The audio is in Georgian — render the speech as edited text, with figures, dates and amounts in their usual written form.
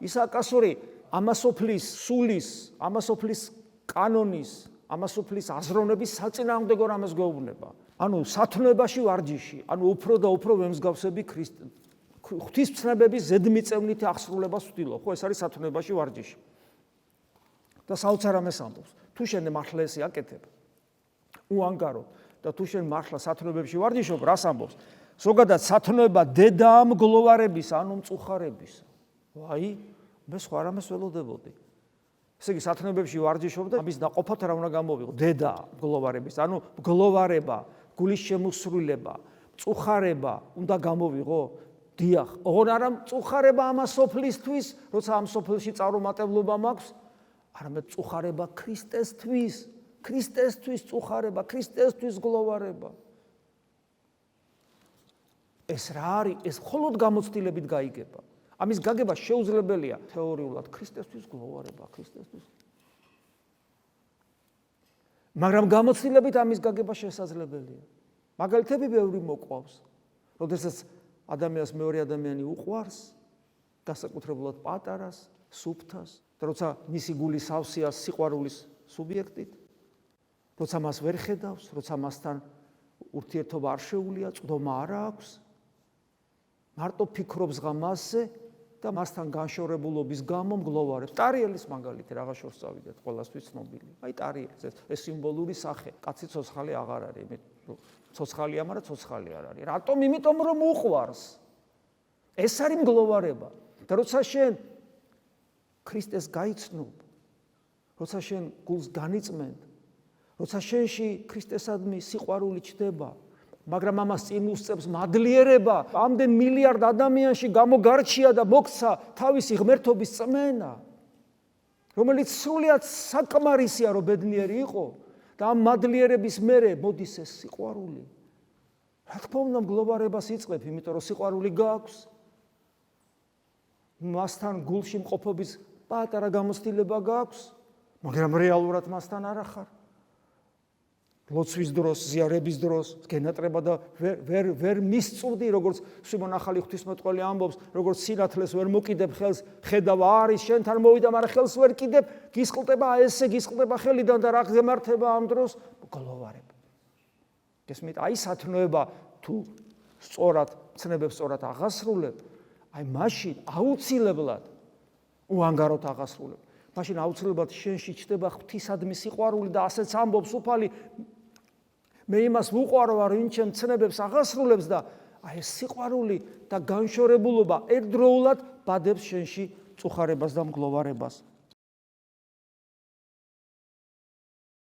ისაკასური ამასოფლის სულის, ამასოფლის კანონის, ამასოფლის აზროვნების საწინააღმდეგო რამეს გვეუბნება. ანუ სათნოებაში ვარჯიში, ანუ უფრო და უფრო ვემსგავსები ღვთისმცნებების ზედმიწევნითი აღსრულებას ვთილო. ხო, ეს არის სათნოებაში ვარჯიში. და საოცარ რამეს ამბობს. თუ შენ მართლა ესე აკეთებ, უანგარო და თუ შენ მართლა სათნოებებში ვარჯიშობ, რას ამბობს? ზოგადად სათნოება დედაა მგლოვარების, ანუ მწუხარების. ვაი, მე სხვა რამეს ველოდებოდი. ესე იგი სათნოებებში ვარჯიშობ და ამის დაყოფად რა უნდა გამოვიღო? დედა მგლოვარების, ანუ მგლოვარება, გულის შემოსრულება, მწუხარება უნდა გამოვიღო? დიახ, ოღონ არა მწუხარება ამ სოფლისთვის, როცა ამ სოფლში წარუმატებლობა მაქვს, არამედ მწუხარება ქრისტესთვის, ქრისტესთვის მწუხარება, ქრისტესთვის მგლოვარება. ეს რა არის? ეს მხოლოდ გამოცდილებით გაიგება. ამის გაგება შეუძლებელია თეორიულად ქრისტესთვის მგლოვარება, ქრისტესთვის. მაგრამ გამოცდილებით ამის გაგება შესაძლებელია. მაგალითები ბევრი მოყვავს. როდესაც ადამიანს მეორე ადამიანი უყვარს, განსაკუთრებულად პატარას, სუფთას, და როცა მისი გული სავსეა სიყვარულის სუბიექტით, როცა მას ვერ ხედავს, როცა მასთან ურთიერთობა არ შეუძლია, წვდომა არ აქვს, მარტო ფიქრობს ღამასზე და მასთან განშორებულობის გამო მგლოვარებს. ტარიელის მაგალითი რაღაც შორს წავიდეთ, ყველასთვის ცნობილი. აი ტარიელის ეს სიმბოლური სახე. კაცი ცოცხალი აღარ არის, ცოცხალია, მაგრამ ცოცხალი არ არის. რატომ? იმიტომ რომ უყვარს. ეს არის მგლოვარება. და როცა შენ ქრისტეს გაიცნობ, როცა შენ გულს განიწმენდ, როცა შენში ქრისტესადმი სიყვარული ჩდება, მაგრამ ამას წინ უსწრებს მადლიერება, ამდენ მილიარდ ადამიანში გამოგარჩია და მოქცა თავისი ღმერთობის წმენა, რომელიც სრულიად საკმარისია, რომ ბედნიერი იყო და ამ მადლიერების მერე მოდის ეს სიყვარული. რა თქმა უნდა, მგლოვარებას იწყებ, იმიტომ რომ სიყვარული გაქვს. მასთან გულში მყოფობის პატარა გამოცდილება გაქვს, მაგრამ რეალურად მასთან არ ახარ. ლოცვის დროს, ზიარების დროს, გენატრება და ვერ მისწვდი, როგორც სიმონ ახალი ღვთისმეტყველი ამბობს, როგორც სინათლეს ვერ მოკიდებ ხელს, ხედავ არის შენთან მოვიდა, მაგრამ ხელს ვერ კიდებ, გისყლდება ესე, გისყლდება ხელიდან და რა გემართება ამ დროს? მგლოვარება. გესმით, აი სათნოება თუ სწორად, ცნებებს სწორად აღასრულებ, აი მაშინ აუცილებლად უანგაროდ აღასრულებ. მაშინ აუცილებლად შენში ჩდება ღვთისადმი სიყვარული და ასეც ამბობს უფალი, მე იმას ვუყვარო, ვინ ჩემ ცნებებს აღასრულებს და აი ეს სიყვარული და განშორებულობა ერთდროულად ბადებს შენში მწუხარებას და მგლოვარებას.